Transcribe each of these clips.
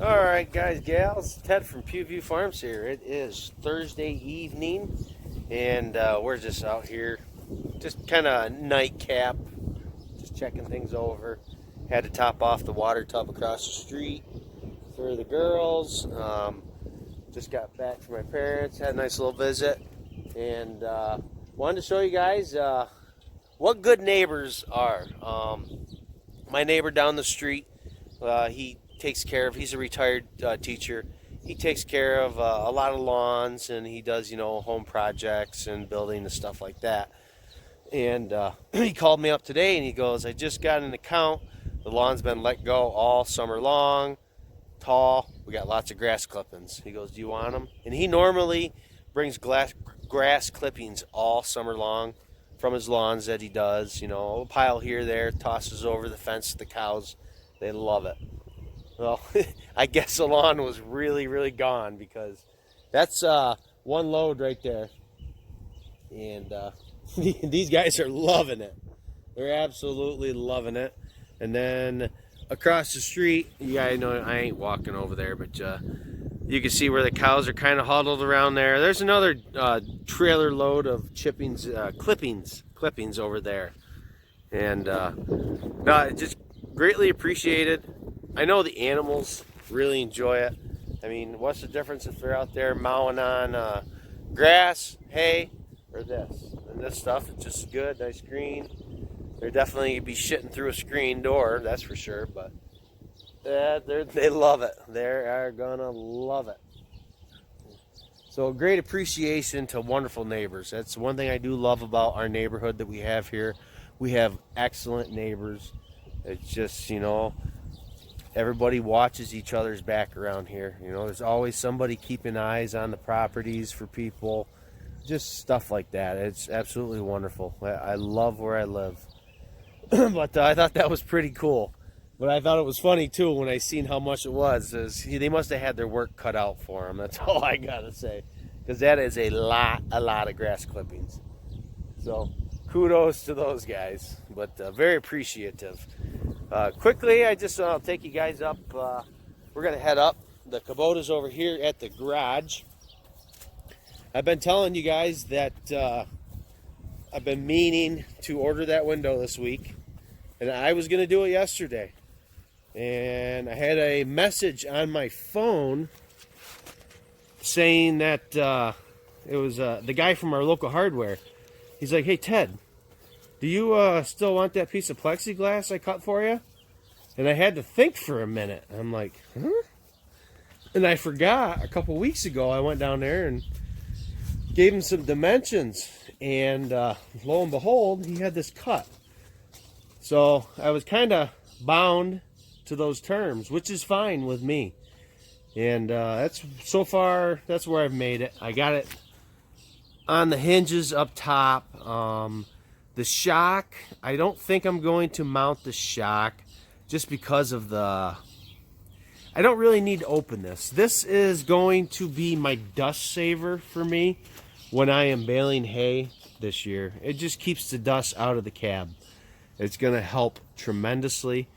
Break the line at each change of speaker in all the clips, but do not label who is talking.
Alright guys, gals, Ted from Pewview Farms here. It is Thursday evening and we're just out here, just kind of nightcap, just checking things over. Had to top off the water tub across the street for the girls. Just got back from my parents, had a nice little visit, and wanted to show you guys what good neighbors are. My neighbor down the street, he takes care of, he's a retired teacher. He takes care of a lot of lawns, and he does, home projects and building and stuff like that. And he called me up today and he goes, I just got an account. The lawn's been let go all summer long, tall. We got lots of grass clippings. He goes, do you want them? And he normally brings grass clippings all summer long from his lawns that he does. A pile here, there, tosses over the fence to the cows. They love it. Well, I guess the lawn was really, really gone, because that's one load right there. And these guys are loving it. They're absolutely loving it. And then across the street, you guys know I ain't walking over there, but you can see where the cows are kind of huddled around there. There's another trailer load of clippings over there. And no, just greatly appreciated. I know the animals really enjoy it. I mean, what's the difference if they're out there mowing on grass, hay, or this? And this stuff is just good, nice green. They're definitely be shitting through a screen door, that's for sure. But they love it. They are gonna love it. So great appreciation to wonderful neighbors. That's one thing I do love about our neighborhood that we have here. We have excellent neighbors. It's just, everybody watches each other's back around here. There's always somebody keeping eyes on the properties for people. Just stuff like that. It's absolutely wonderful. I love where I live. But I thought that was pretty cool. But I thought it was funny too when I seen how much it was. They must have had their work cut out for them. That's all I gotta say. Because that is a lot of grass clippings. So kudos to those guys. But very appreciative. Quickly, I'll take you guys up. We're going to head up. The kubota's over here at the garage. I've been telling you guys that I've been meaning to order that window this week. And I was going to do it yesterday. And I had a message on my phone saying that it was the guy from our local hardware. He's like, hey, Ted, do you still want that piece of plexiglass I cut for you? And I had to think for a minute. I'm like, huh? And I forgot a couple weeks ago I went down there and gave him some dimensions. And lo and behold, he had this cut. So I was kind of bound to those terms, which is fine with me. And so far, that's where I've made it. I got it on the hinges up top. The shock, I don't think I'm going to mount the shock just because of I don't really need to open this. This is going to be my dust saver for me when I am baling hay this year. It just keeps the dust out of the cab. It's going to help tremendously.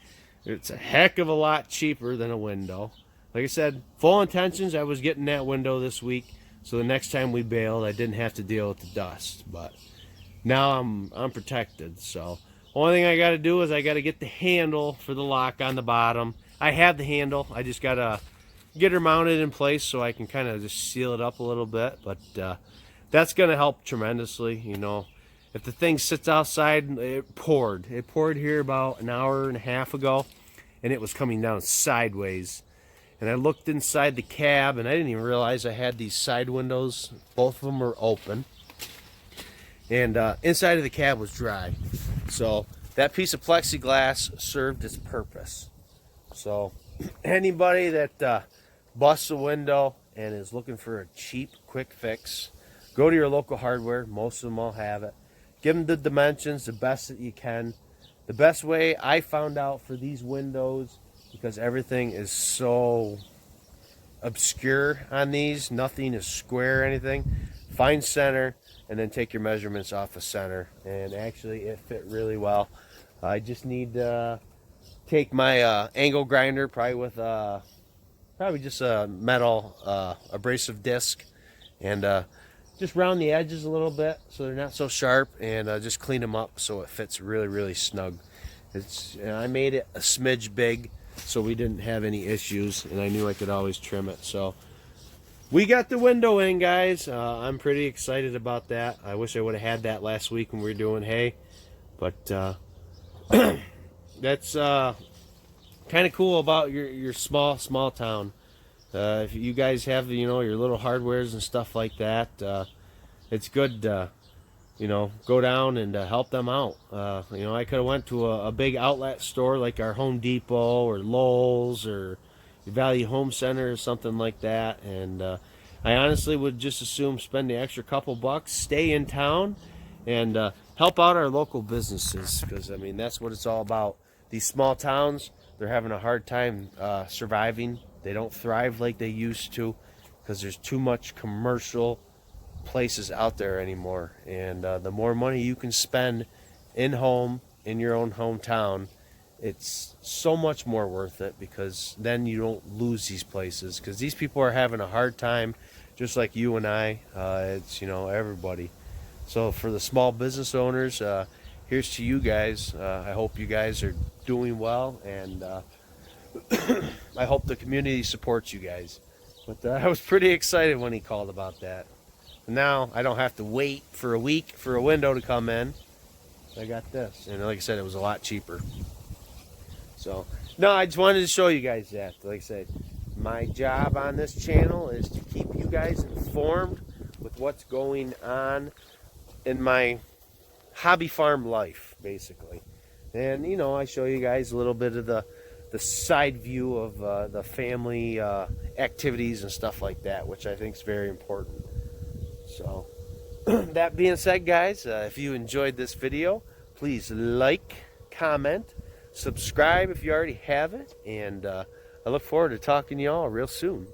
It's a heck of a lot cheaper than a window. Like I said, full intentions, I was getting that window this week, so the next time we baled, I didn't have to deal with the dust. But now I'm protected. So only thing I got to do is I got to get the handle for the lock on the bottom. I have the handle. I just got to get her mounted in place so I can kind of just seal it up a little bit. But that's going to help tremendously. If the thing sits outside, it poured. It poured here about an hour and a half ago, and it was coming down sideways. And I looked inside the cab, and I didn't even realize I had these side windows. Both of them were open. And inside of the cab was dry. So that piece of plexiglass served its purpose. So anybody that busts a window and is looking for a cheap, quick fix, go to your local hardware. Most of them all have it. Give them the dimensions the best that you can. The best way I found out for these windows, because everything is so obscure on these, nothing is square or anything, find center and then take your measurements off the center, and actually it fit really well. I just need to take my angle grinder, probably with probably just a metal abrasive disc, and just round the edges a little bit so they're not so sharp, and just clean them up so it fits really snug. I made it a smidge big so we didn't have any issues, and I knew I could always trim it. So we got the window in, guys. I'm pretty excited about that. I wish I would have had that last week when we were doing hay, but that's kind of cool about your small town. If you guys have your little hardwares and stuff like that, it's good to go down and help them out. I could have went to a big outlet store like our Home Depot or Lowe's or Value Home Center or something like that, and I honestly would just assume spend the extra couple bucks, stay in town, and help out our local businesses, because I mean that's what it's all about. These small towns, they're having a hard time surviving. They don't thrive like they used to because there's too much commercial places out there anymore, and the more money you can spend in your own hometown, it's so much more worth it, because then you don't lose these places, because these people are having a hard time just like you and I. It's everybody. So for the small business owners, here's to you guys. I hope you guys are doing well, and I hope the community supports you guys. But I was pretty excited when he called about that. Now I don't have to wait for a week for a window to come in. I got this, and like I said, it was a lot cheaper. So no, I just wanted to show you guys that. Like I said, my job on this channel is to keep you guys informed with what's going on in my hobby farm life, basically. And I show you guys a little bit of the side view of the family activities and stuff like that, which I think is very important. So that being said, guys, if you enjoyed this video, please like, comment, subscribe if you already haven't, and I look forward to talking to y'all real soon.